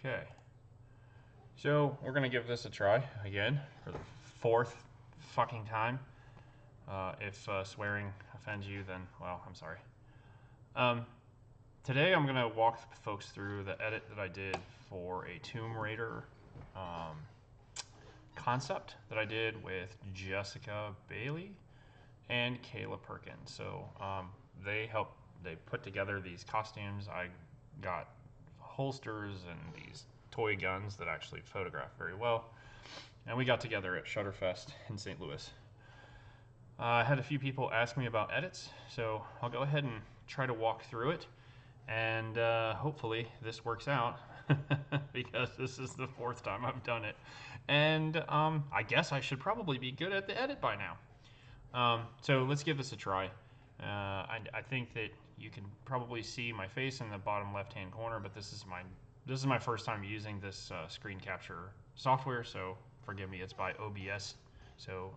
Okay, so we're gonna give this a try again for the fourth fucking time. If swearing offends you, then well, I'm sorry. Um, Today I'm gonna walk folks through the edit that I did for a Tomb Raider um, concept that I did with Jessica Bailey and Kayla Perkins. So they put together these costumes. I got holsters and these toy guns that actually photograph very well. And we got together at Shutterfest in St. Louis. I had a few people ask me about edits, so I'll go ahead and try to walk through it. And hopefully this works out because this is the fourth time I've done it. And I guess I should probably be good at the edit by now. So let's give this a try. I think that you can probably see my face in the bottom left-hand corner, but this is my first time using this screen capture software, so forgive me. It's by OBS. So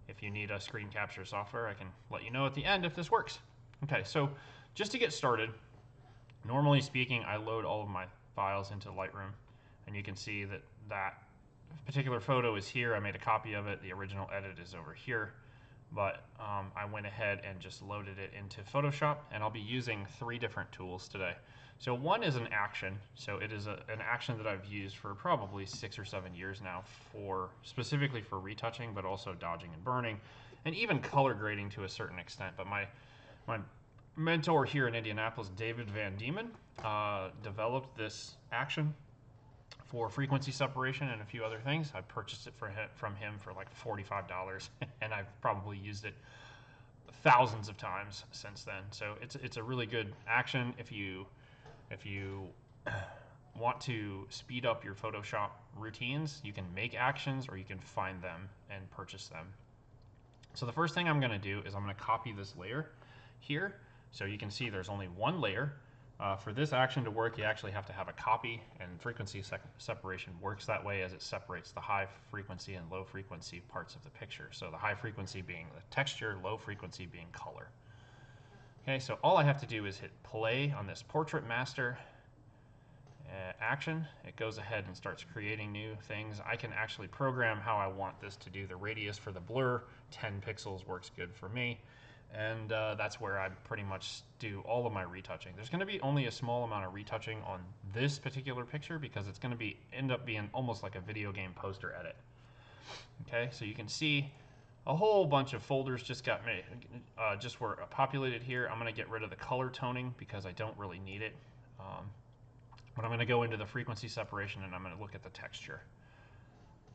if you need a screen capture software, I can let you know at the end if this works. Okay, so just to get started, normally speaking, I load all of my files into Lightroom, and you can see that that particular photo is here. I made a copy of it. The original edit is over here, but I went ahead and just loaded it into Photoshop, and I'll be using 3 different tools today. So one is an action. So it is an action that I've used for probably 6 or 7 years now, for specifically for retouching, but also dodging and burning, and even color grading to a certain extent. But my mentor here in Indianapolis, David Van Diemen, developed this action for frequency separation and a few other things. I purchased it from him for like $45, and I've probably used it thousands of times since then. So it's a really good action if you want to speed up your Photoshop routines. You can make actions, or you can find them and purchase them. So the first thing I'm going to do is I'm going to copy this layer here. So you can see there's only one layer. For this action to work, you actually have to have a copy, and frequency separation works that way, as it separates the high frequency and low frequency parts of the picture. So the high frequency being the texture, low frequency being color. Okay, so all I have to do is hit play on this portrait master action. It goes ahead and starts creating new things. I can actually program how I want this to do. The radius for the blur, 10 pixels, works good for me. And that's where I pretty much do all of my retouching. There's going to be only a small amount of retouching on this particular picture, because it's going to end up being almost like a video game poster edit. Okay, so you can see a whole bunch of folders just got made, just were populated here. I'm going to get rid of the color toning because I don't really need it. But I'm going to go into the frequency separation, and I'm going to look at the texture.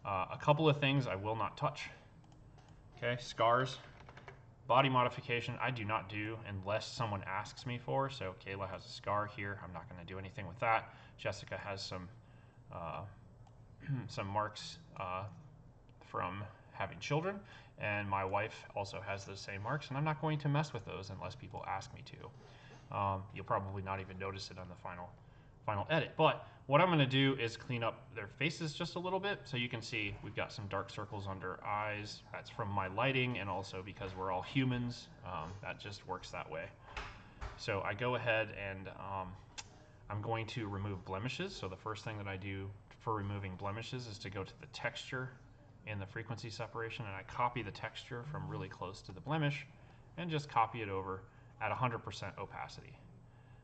A couple of things I will not touch. Okay, scars. Body modification I do not do unless someone asks me for. So Kayla has a scar here. I'm not going to do anything with that. Jessica has some some marks from having children, and my wife also has those same marks, and I'm not going to mess with those unless people ask me to. You'll probably not even notice it on the final edit. But what I'm going to do is clean up their faces just a little bit. So you can see we've got some dark circles under eyes. That's from my lighting, and also because we're all humans, that just works that way. So I go ahead and I'm going to remove blemishes. So the first thing that I do for removing blemishes is to go to the texture in the frequency separation, and I copy the texture from really close to the blemish and just copy it over at 100% opacity.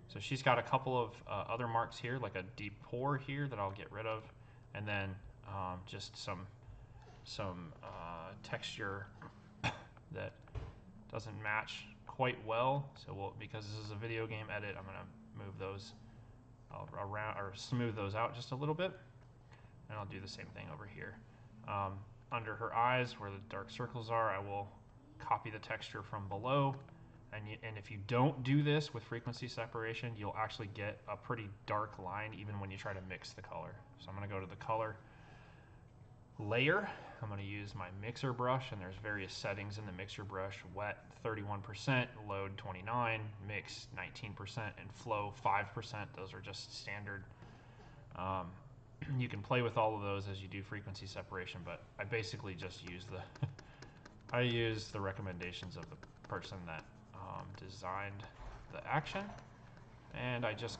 So she's got a couple of other marks here, like a deep pore here that I'll get rid of, and then just some texture that doesn't match quite well. So because this is a video game edit, I'm going to move those around, or smooth those out just a little bit, and I'll do the same thing over here. Under her eyes, where the dark circles are, I will copy the texture from below. And if you don't do this with frequency separation, you'll actually get a pretty dark line even when you try to mix the color. So I'm going to go to the color layer. I'm going to use my mixer brush, and there's various settings in the mixer brush. Wet 31%, load 29, mix 19%, and flow 5%. Those are just standard. You can play with all of those as you do frequency separation, but I basically just use I use the recommendations of the person that designed the action, and I just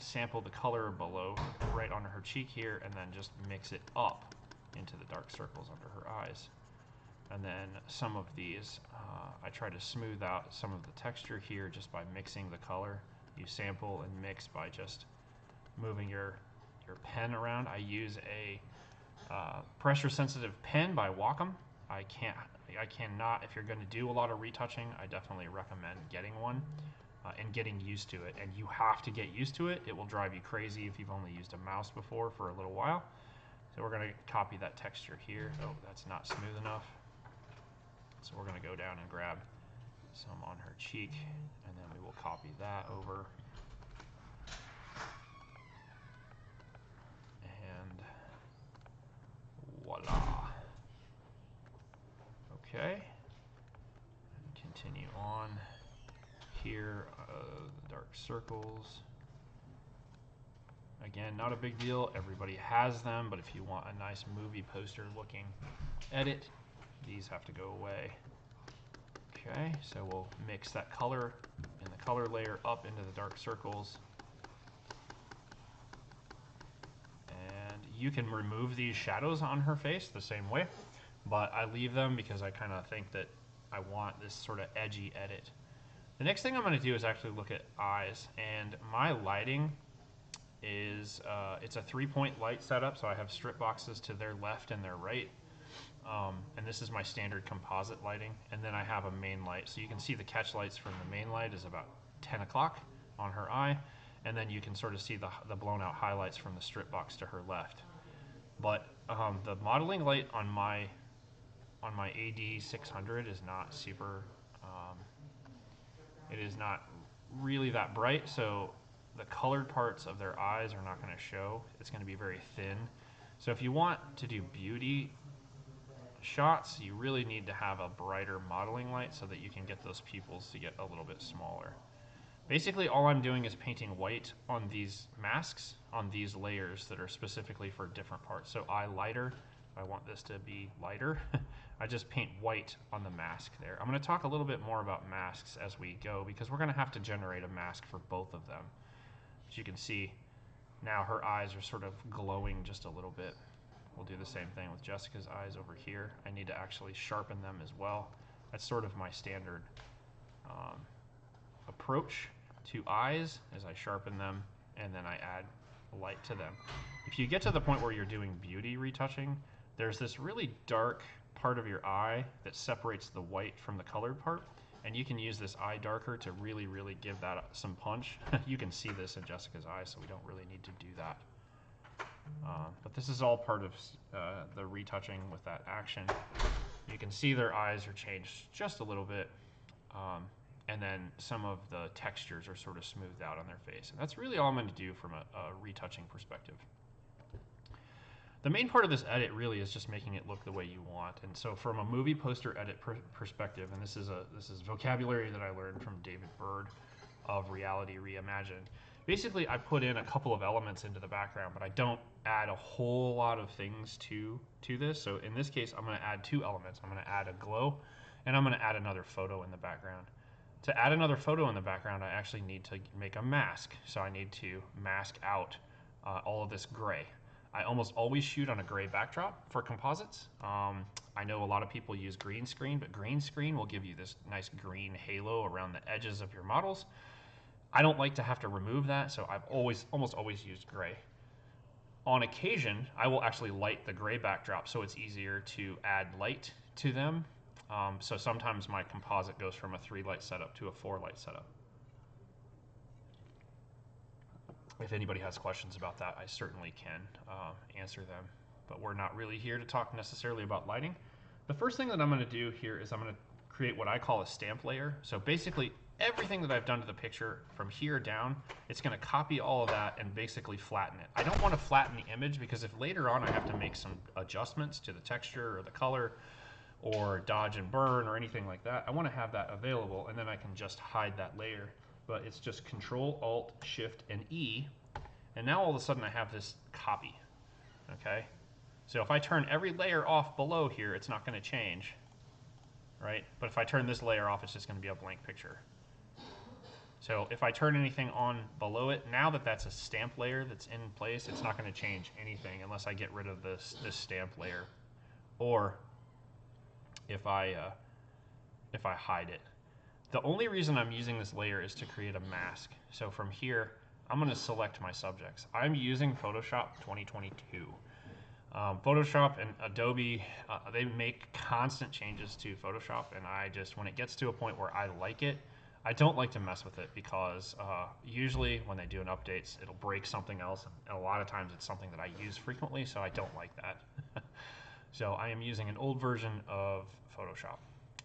sample the color below, right on her cheek here, and then just mix it up into the dark circles under her eyes. And then some of these, I try to smooth out some of the texture here just by mixing the color. You sample and mix by just moving your pen around. I use a pressure sensitive pen by Wacom. I cannot, if you're going to do a lot of retouching, I definitely recommend getting one and getting used to it. And you have to get used to it. It will drive you crazy if you've only used a mouse before for a little while. So we're going to copy that texture here. Oh, that's not smooth enough. So we're going to go down and grab some on her cheek, and then we will copy that over. And voila. Okay. Continue on here, the dark circles. Again, not a big deal. Everybody has them, but if you want a nice movie poster looking edit, these have to go away. Okay, so we'll mix that color and the color layer up into the dark circles. And you can remove these shadows on her face the same way, but I leave them because I kind of think that I want this sort of edgy edit. The next thing I'm going to do is actually look at eyes, and my lighting is, it's a 3-point light setup, so I have strip boxes to their left and their right. And this is my standard composite lighting, and then I have a main light. So you can see the catch lights from the main light is about 10 o'clock on her eye, and then you can sort of see the blown out highlights from the strip box to her left. But the modeling light on my AD600 is not super, it is not really that bright, so the colored parts of their eyes are not going to show. It's going to be very thin. So if you want to do beauty shots, you really need to have a brighter modeling light so that you can get those pupils to get a little bit smaller. Basically, all I'm doing is painting white on these masks, on these layers that are specifically for different parts. So eye lighter, I want this to be lighter. I just paint white on the mask there. I'm going to talk a little bit more about masks as we go, because we're going to have to generate a mask for both of them. As you can see, now her eyes are sort of glowing just a little bit. We'll do the same thing with Jessica's eyes over here. I need to actually sharpen them as well. That's sort of my standard approach to eyes, as I sharpen them and then I add light to them. If you get to the point where you're doing beauty retouching, there's this really dark part of your eye that separates the white from the colored part, and you can use this eye darker to really, really give that some punch. You can see this in Jessica's eyes, so we don't really need to do that. But this is all part of the retouching with that action. You can see their eyes are changed just a little bit, and then some of the textures are sort of smoothed out on their face. And that's really all I'm going to do from a retouching perspective. The main part of this edit really is just making it look the way you want. And so from a movie poster edit perspective, and this is vocabulary that I learned from David Bird of Reality Reimagined. Basically, I put in a couple of elements into the background, but I don't add a whole lot of things to this. So in this case, I'm going to add 2 elements. I'm going to add a glow, and I'm going to add another photo in the background. To add another photo in the background, I actually need to make a mask. So I need to mask out all of this gray. I almost always shoot on a gray backdrop for composites. I know a lot of people use green screen, but green screen will give you this nice green halo around the edges of your models. I don't like to have to remove that, so I've almost always used gray. On occasion, I will actually light the gray backdrop so it's easier to add light to them. So sometimes my composite goes from a 3-light setup to a 4-light setup. If anybody has questions about that, I certainly can answer them. But we're not really here to talk necessarily about lighting. The first thing that I'm going to do here is I'm going to create what I call a stamp layer. So basically, everything that I've done to the picture from here down, it's going to copy all of that and basically flatten it. I don't want to flatten the image because if later on I have to make some adjustments to the texture or the color or dodge and burn or anything like that, I want to have that available, and then I can just hide that layer. But it's just Control, Alt, Shift, and E, and now all of a sudden I have this copy. Okay, so if I turn every layer off below here, it's not going to change, right? But if I turn this layer off, it's just going to be a blank picture. So if I turn anything on below it, now that that's a stamp layer that's in place, it's not going to change anything unless I get rid of this stamp layer, or if I hide it. The only reason I'm using this layer is to create a mask. So from here, I'm going to select my subjects. I'm using Photoshop 2022. Photoshop and Adobe, they make constant changes to Photoshop, and I just, when it gets to a point where I like it, I don't like to mess with it because usually when they do an updates, it'll break something else, and a lot of times it's something that I use frequently, so I don't like that. So I am using an old version of Photoshop,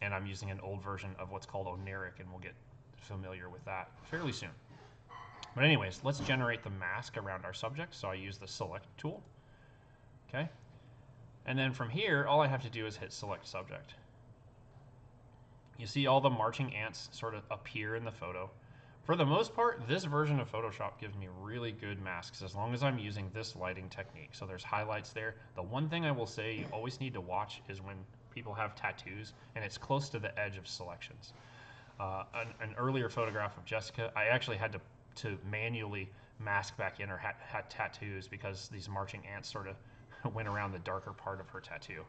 and I'm using an old version of what's called Oneric, and we'll get familiar with that fairly soon. But anyways, let's generate the mask around our subject. So I use the select tool. Okay. And then from here, all I have to do is hit select subject. You see all the marching ants sort of appear in the photo. For the most part, this version of Photoshop gives me really good masks as long as I'm using this lighting technique. So there's highlights there. The one thing I will say you always need to watch is when people have tattoos and it's close to the edge of selections. An earlier photograph of Jessica, I actually had to manually mask back in her had tattoos because these marching ants sort of went around the darker part of her tattoo.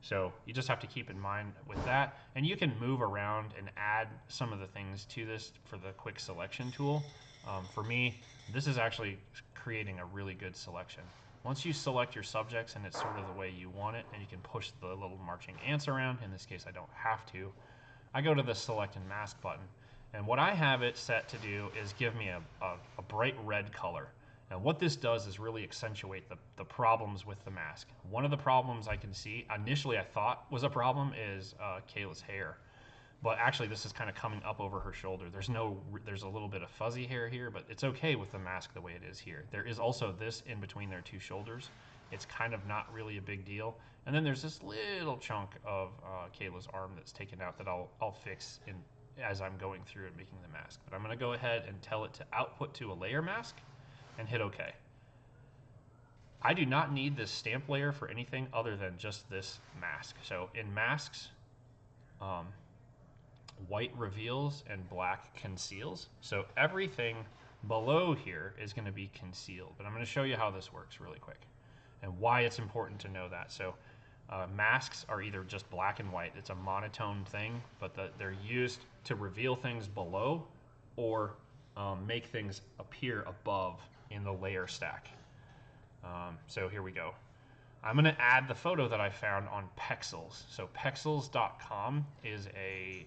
So you just have to keep in mind with that, and you can move around and add some of the things to this for the quick selection tool. For me, this is actually creating a really good selection. Once you select your subjects and it's sort of the way you want it, and you can push the little marching ants around, in this case I don't have to, I go to the select and mask button. And what I have it set to do is give me a bright red color. Now what this does is really accentuate the problems with the mask. One of the problems I can see, initially I thought was a problem, is Kayla's hair. But actually this is kind of coming up over her shoulder. There's a little bit of fuzzy hair here, but it's okay with the mask the way it is here. There is also this in between their two shoulders. It's kind of not really a big deal. And then there's this little chunk of Kayla's arm that's taken out that I'll fix as I'm going through and making the mask. But I'm going to go ahead and tell it to output to a layer mask and hit OK. I do not need this stamp layer for anything other than just this mask. So in masks, white reveals and black conceals. So everything below here is going to be concealed. But I'm going to show you how this works really quick and why it's important to know that. So masks are either just black and white. It's a monotone thing, but they're used to reveal things below or make things appear above in the layer stack. So here we go. I'm going to add the photo that I found on Pexels. So Pexels.com is a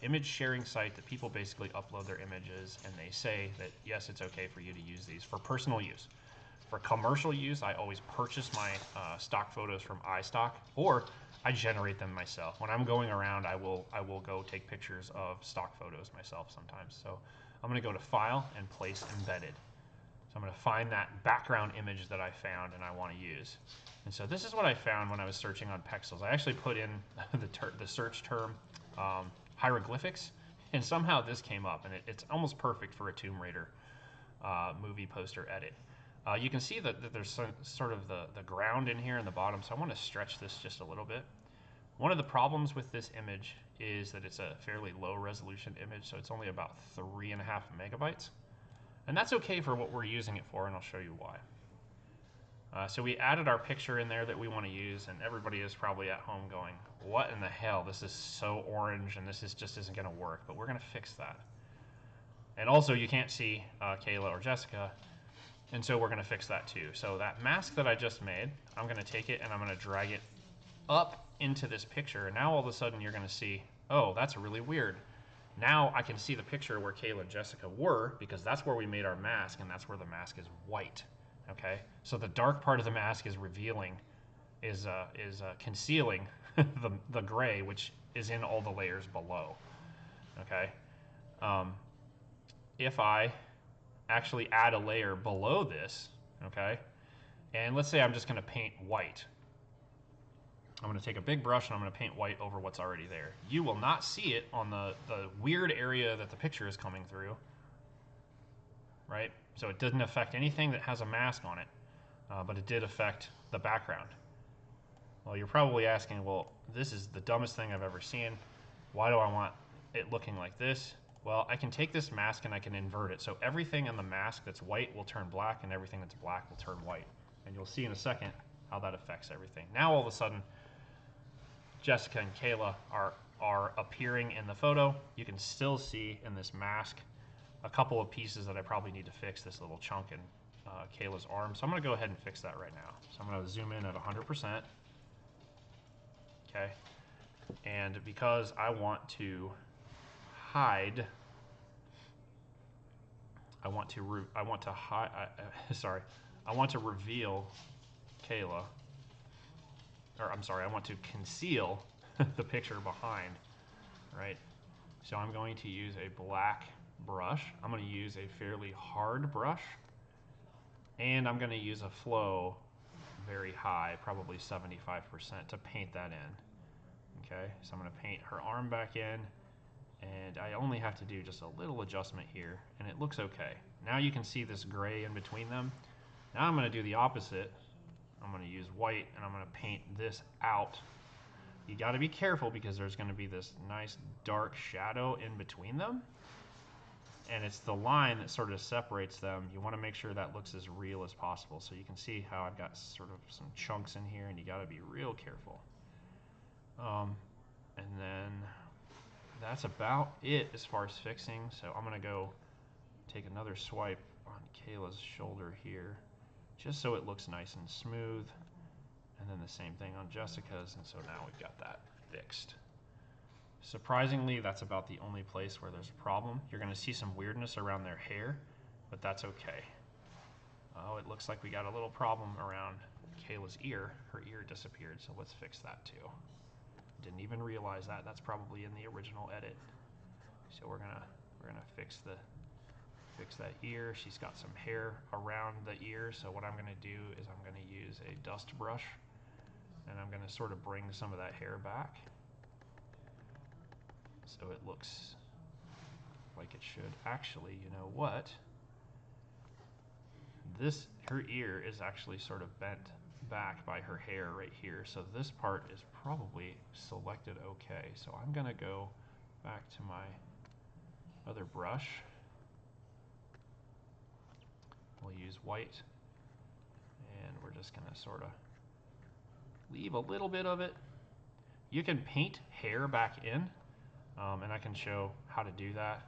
image sharing site that people basically upload their images, and they say that yes, it's okay for you to use these for personal use. For commercial use, I always purchase my stock photos from iStock, or I generate them myself. When I'm going around, I will go take pictures of stock photos myself sometimes. So I'm going to go to File and Place Embedded. So I'm going to find that background image that I found and I want to use. And so this is what I found when I was searching on Pexels. I actually put in the search term hieroglyphics, and somehow this came up, and it's almost perfect for a Tomb Raider movie poster edit. You can see that there's sort of the ground in here in the bottom, so I want to stretch this just a little bit. One of the problems with this image is that it's a fairly low resolution image, so it's only about 3.5 megabytes. And that's okay for what we're using it for, and I'll show you why. So we added our picture in there that we want to use, and everybody is probably at home going, what in the hell? This is so orange, and this just isn't going to work, but we're going to fix that. And also, you can't see Kayla or Jessica, and so we're going to fix that too. So that mask that I just made, I'm going to take it and I'm going to drag it up into this picture, and now all of a sudden you're going to see, oh, that's really weird. Now I can see the picture where Kayla and Jessica were, because that's where we made our mask, and that's where the mask is white. Okay, so the dark part of the mask is revealing, is concealing the gray, which is in all the layers below. Okay, if I actually add a layer below this, okay, and let's say I'm just going to paint white. I'm going to take a big brush and I'm going to paint white over what's already there. You will not see it on the weird area that the picture is coming through, right? So it doesn't affect anything that has a mask on it, but it did affect the background. Well, you're probably asking, well, this is the dumbest thing I've ever seen. Why do I want it looking like this? Well, I can take this mask and I can invert it. So everything on the mask that's white will turn black, and everything that's black will turn white. And you'll see in a second how that affects everything. Now all of a sudden, Jessica and Kayla are appearing in the photo. You can still see in this mask a couple of pieces that I probably need to fix, this little chunk in Kayla's arm. So I'm gonna go ahead and fix that right now. So I'm gonna zoom in at 100%. Okay. And because I want to hide, I want to reveal Kayla, or I'm sorry, I want to conceal the picture behind, right? So I'm going to use a black brush. I'm going to use a fairly hard brush, and I'm going to use a flow very high, probably 75%, to paint that in. Okay, so I'm going to paint her arm back in, and I only have to do just a little adjustment here, and it looks okay. Now you can see this gray in between them. Now I'm going to do the opposite. I'm going to use white, and I'm going to paint this out. You got to be careful because there's going to be this nice dark shadow in between them, and it's the line that sort of separates them. You want to make sure that looks as real as possible. So you can see how I've got sort of some chunks in here, and you got to be real careful. And then that's about it as far as fixing. So I'm going to go take another swipe on Kayla's shoulder here, just so it looks nice and smooth. And then the same thing on Jessica's, and so now we've got that fixed. Surprisingly, that's about the only place where there's a problem. You're going to see some weirdness around their hair, but that's okay. Oh, it looks like we got a little problem around Kayla's ear. Her ear disappeared, so let's fix that too. Didn't even realize that. That's probably in the original edit. So we're gonna fix that ear. She's got some hair around the ear, so what I'm gonna do is I'm gonna use a dust brush, and I'm gonna sort of bring some of that hair back so it looks like it should. Actually, you know what? Her ear is actually sort of bent back by her hair right here, so this part is probably selected okay. So I'm gonna go back to my other brush. We'll use white, and we're just gonna sort of leave a little bit of it. You can paint hair back in, and I can show how to do that.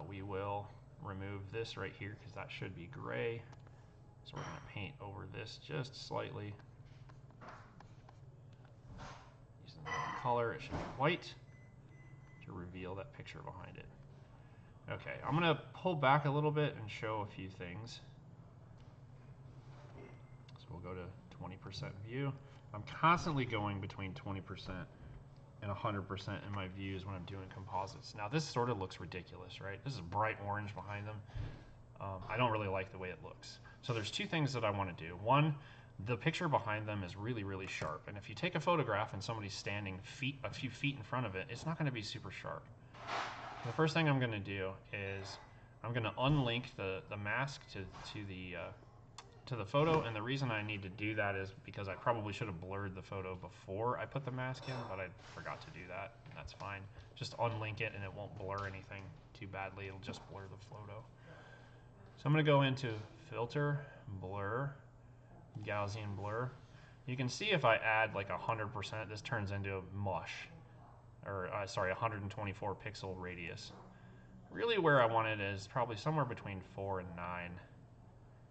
We will remove this right here because that should be gray. So we're going to paint over this just slightly. Using the color, it should be white to reveal that picture behind it. Okay, I'm going to pull back a little bit and show a few things. So we'll go to 20% view. I'm constantly going between 20% and 100% in my views when I'm doing composites. Now this sort of looks ridiculous, right? This is bright orange behind them. I don't really like the way it looks. So there's two things that I want to do. One, the picture behind them is really, really sharp. And if you take a photograph and somebody's standing a few feet in front of it, it's not going to be super sharp. The first thing I'm going to do is I'm going to unlink the mask to the photo, and the reason I need to do that is because I probably should have blurred the photo before I put the mask in, but I forgot to do that, and that's fine. Just unlink it and it won't blur anything too badly, it'll just blur the photo. So I'm going to go into Filter, Blur, Gaussian Blur. You can see if I add like 100%, this turns into a mush, or sorry, 124 pixel radius. Really where I want it is probably somewhere between 4 and 9.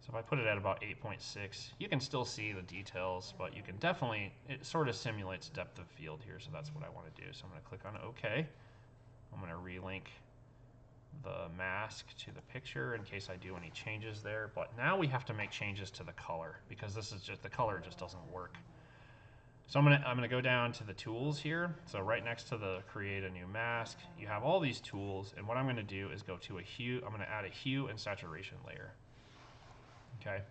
So if I put it at about 8.6, you can still see the details, but you can definitely, it sort of simulates depth of field here, so that's what I want to do. So I'm going to click on OK. I'm going to relink the mask to the picture in case I do any changes there, but now we have to make changes to the color because this is just, the color just doesn't work. So I'm gonna go down to the tools here. So right next to the create a new mask, you have all these tools, and what I'm going to do is go to a hue. I'm going to add a hue and saturation layer. Okay.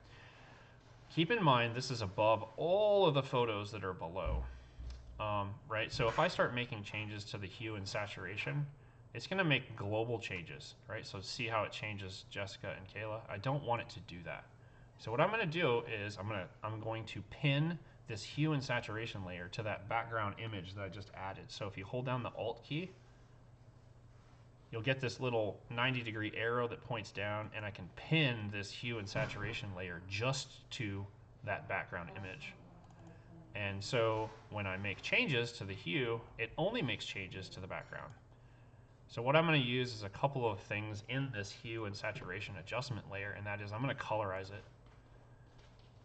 Keep in mind this is above all of the photos that are below, right? So if I start making changes to the hue and saturation, it's going to make global changes, right? So see how it changes Jessica and Kayla. I don't want it to do that. So what I'm going to do is I'm going to pin this hue and saturation layer to that background image that I just added. So if you hold down the Alt key, you'll get this little 90-degree arrow that points down, and I can pin this hue and saturation layer just to that background image. And so when I make changes to the hue, it only makes changes to the background. So what I'm going to use is a couple of things in this hue and saturation adjustment layer, and that is I'm going to colorize it.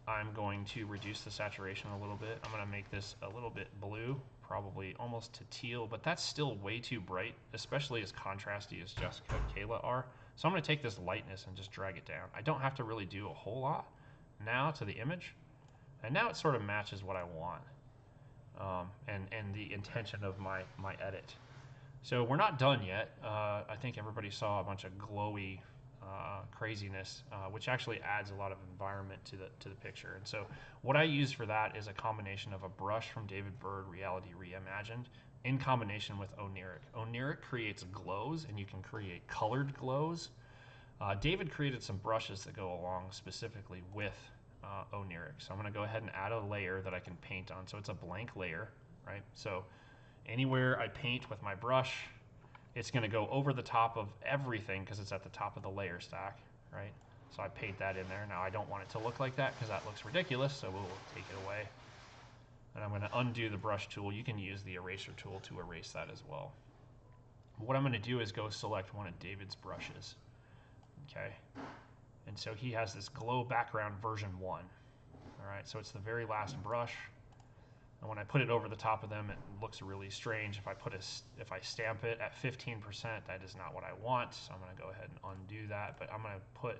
I'm going to reduce the saturation a little bit. I'm going to make this a little bit blue, probably almost to teal, but that's still way too bright, especially as contrasty as Jessica and Kayla are. So I'm going to take this lightness and just drag it down. I don't have to really do a whole lot now to the image, and now it sort of matches what I want and the intention of my edit. So we're not done yet. I think everybody saw a bunch of glowy craziness, which actually adds a lot of environment to the picture. And so what I use for that is a combination of a brush from David Bird, Reality Reimagined, in combination with Oniric. Oniric creates glows, and you can create colored glows. David created some brushes that go along specifically with Oniric. So I'm going to go ahead and add a layer that I can paint on. So it's a blank layer, right? So anywhere I paint with my brush, it's going to go over the top of everything because it's at the top of the layer stack, right? So I paint that in there. Now I don't want it to look like that because that looks ridiculous, so we'll take it away. And I'm going to undo the brush tool. You can use the eraser tool to erase that as well. What I'm going to do is go select one of David's brushes, okay? And so he has this glow background version 1, all right? So it's the very last brush. And when I put it over the top of them, it looks really strange. If I stamp it at 15%, that is not what I want. So I'm going to go ahead and undo that. But I'm going to put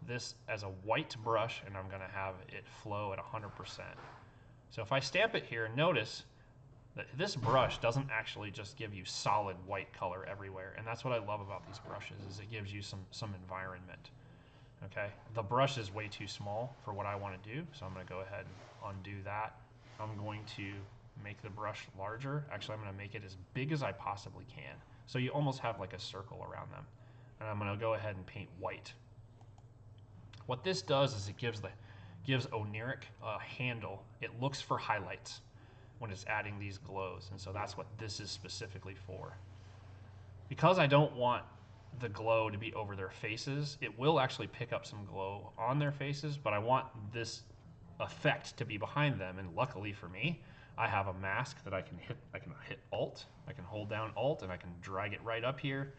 this as a white brush, and I'm going to have it flow at 100%. So if I stamp it here, notice that this brush doesn't actually just give you solid white color everywhere. And that's what I love about these brushes, is it gives you some environment. Okay, the brush is way too small for what I want to do, so I'm going to go ahead and undo that. I'm going to make the brush larger. Actually, I'm going to make it as big as I possibly can. So you almost have like a circle around them. And I'm going to go ahead and paint white. What this does is it gives Oniric a handle. It looks for highlights when it's adding these glows. And so that's what this is specifically for. Because I don't want the glow to be over their faces, it will actually pick up some glow on their faces, but I want this effect to be behind them, and luckily for me, I have a mask that I can hit Alt, I can hold down Alt, and I can drag it right up here,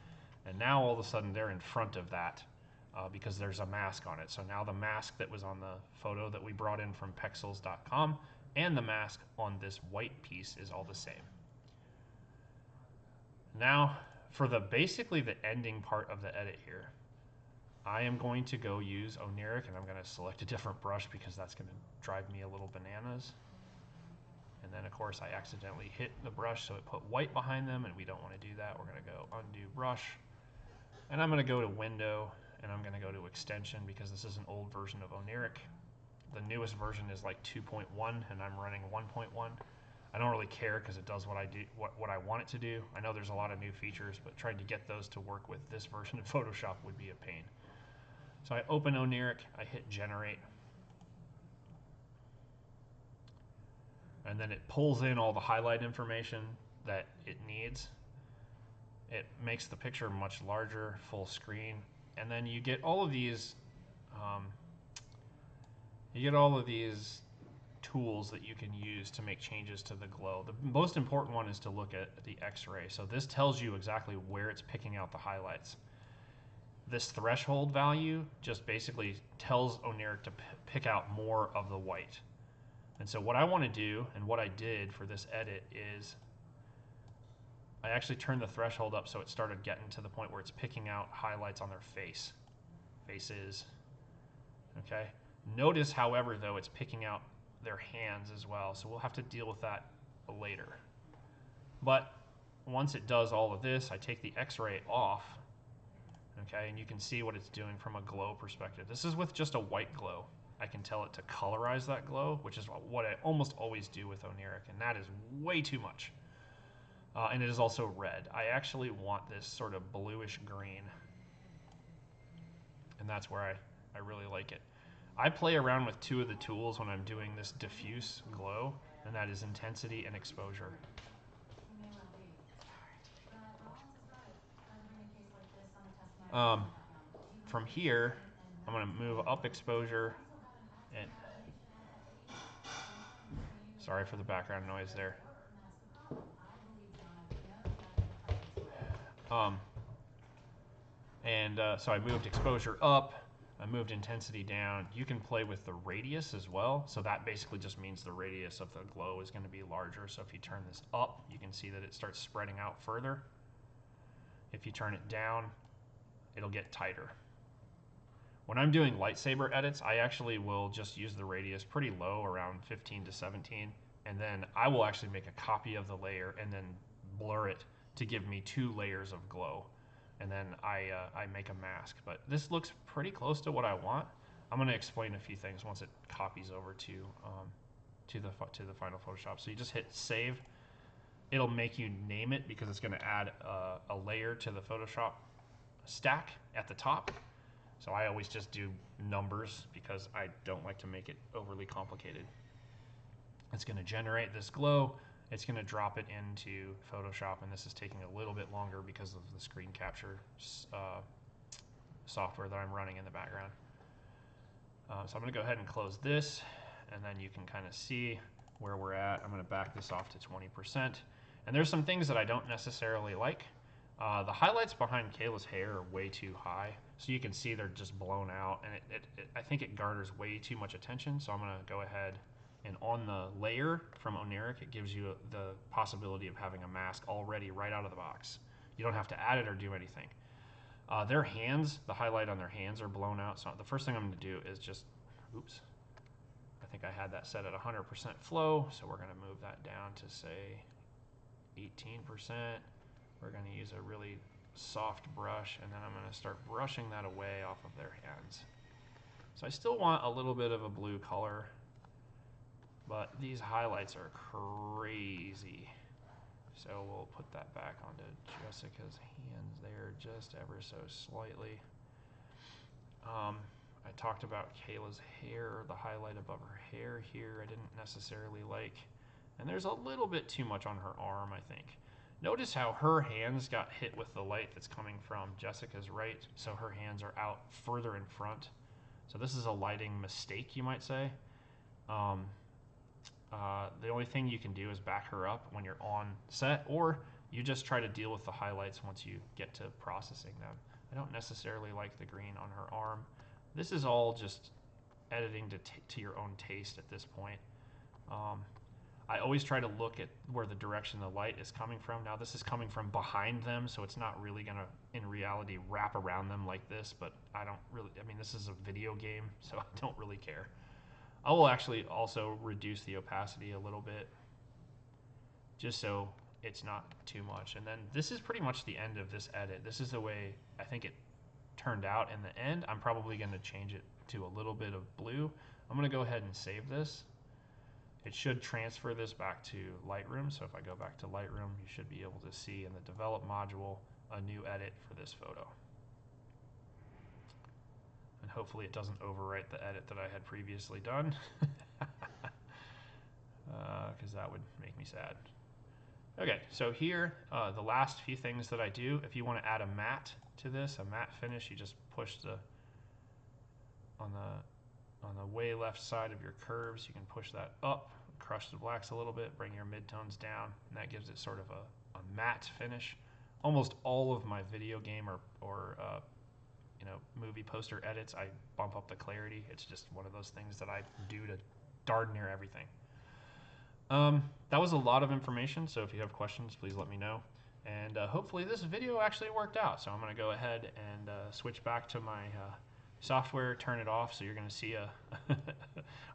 and now all of a sudden they're in front of that because there's a mask on it. So now the mask that was on the photo that we brought in from pexels.com and the mask on this white piece is all the same. Now for basically the ending part of the edit here, I am going to go use Oniric, and I'm going to select a different brush because that's going to drive me a little bananas. And then, of course, I accidentally hit the brush, so it put white behind them, and we don't want to do that. We're going to go Undo Brush. And I'm going to go to Window, and I'm going to go to Extension because this is an old version of Oniric. The newest version is like 2.1, and I'm running 1.1. I don't really care because it does what I want it to do. I know there's a lot of new features, but trying to get those to work with this version of Photoshop would be a pain. So I open Oniric, I hit Generate, and then it pulls in all the highlight information that it needs. It makes the picture much larger, full screen, and then you get all of these tools that you can use to make changes to the glow. The most important one is to look at the X-ray. So this tells you exactly where it's picking out the highlights. This threshold value just basically tells Oniric to pick out more of the white. And so what I want to do, and what I did for this edit, is I actually turned the threshold up so it started getting to the point where it's picking out highlights on their faces. Okay. Notice, however, though, it's picking out their hands as well. So we'll have to deal with that later. But once it does all of this, I take the X-ray off. Okay, and you can see what it's doing from a glow perspective. This is with just a white glow. I can tell it to colorize that glow, which is what I almost always do with Oniric, and that is way too much. And it is also red. I actually want this sort of bluish green, and that's where I really like it. I play around with two of the tools when I'm doing this diffuse glow, and that is intensity and exposure. From here, I'm going to move up exposure. And sorry for the background noise there. So I moved exposure up. I moved intensity down. You can play with the radius as well. So that basically just means the radius of the glow is going to be larger. So if you turn this up, you can see that it starts spreading out further. If you turn it down, it'll get tighter. When I'm doing lightsaber edits, I actually will just use the radius pretty low, around 15 to 17, and then I will actually make a copy of the layer and then blur it to give me 2 layers of glow. And then I make a mask. But this looks pretty close to what I want. I'm going to explain a few things once it copies over to the final Photoshop. So you just hit save. It'll make you name it because it's going to add a layer to the Photoshop stack at the top. So I always just do numbers because I don't like to make it overly complicated. It's going to generate this glow. It's going to drop it into Photoshop, and this is taking a little bit longer because of the screen capture software that I'm running in the background. So I'm going to go ahead and close this, and then you can kind of see where we're at. I'm going to back this off to 20%. And there's some things that I don't necessarily like. The highlights behind Kayla's hair are way too high, so you can see they're just blown out, and I think it garners way too much attention. So I'm going to go ahead, and on the layer from Oniric, it gives you the possibility of having a mask already right out of the box. You don't have to add it or do anything. Their hands, the highlight on their hands are blown out. So the first thing I'm going to do is just, oops, I think I had that set at 100% flow. So we're going to move that down to say 18%. We're going to use a really soft brush, and then I'm going to start brushing that away off of their hands. So I still want a little bit of a blue color, but these highlights are crazy. So we'll put that back onto Jessica's hands there just ever so slightly. I talked about Kayla's hair, the highlight above her hair here I didn't necessarily like. And there's a little bit too much on her arm, I think. Notice how her hands got hit with the light that's coming from Jessica's right, so her hands are out further in front. So this is a lighting mistake, you might say. The only thing you can do is back her up when you're on set, or you just try to deal with the highlights once you get to processing them. I don't necessarily like the green on her arm. This is all just editing to your own taste at this point. I always try to look at where the direction the light is coming from. Now this is coming from behind them, so it's not really gonna, in reality, wrap around them like this, but I mean, this is a video game, so I don't really care. I will actually also reduce the opacity a little bit, just so it's not too much. And then this is pretty much the end of this edit. This is the way I think it turned out in the end. I'm probably gonna change it to a little bit of blue. I'm gonna go ahead and save this. It should transfer this back to Lightroom. So if I go back to Lightroom, you should be able to see in the develop module a new edit for this photo. And hopefully it doesn't overwrite the edit that I had previously done, because that would make me sad. Okay, so here, the last few things that I do, if you want to add a matte to this, a matte finish, you just push on the way left side of your curves, you can push that up, crush the blacks a little bit, bring your midtones down, and that gives it sort of a matte finish. Almost all of my video game or movie poster edits, I bump up the clarity. It's just one of those things that I do to darn near everything. That was a lot of information, so if you have questions, please let me know. And hopefully this video actually worked out. So I'm going to go ahead and switch back to my software, turn it off, so you're going to see a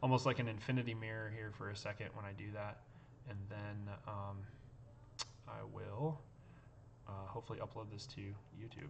almost like an infinity mirror here for a second when I do that. And then I will hopefully upload this to YouTube.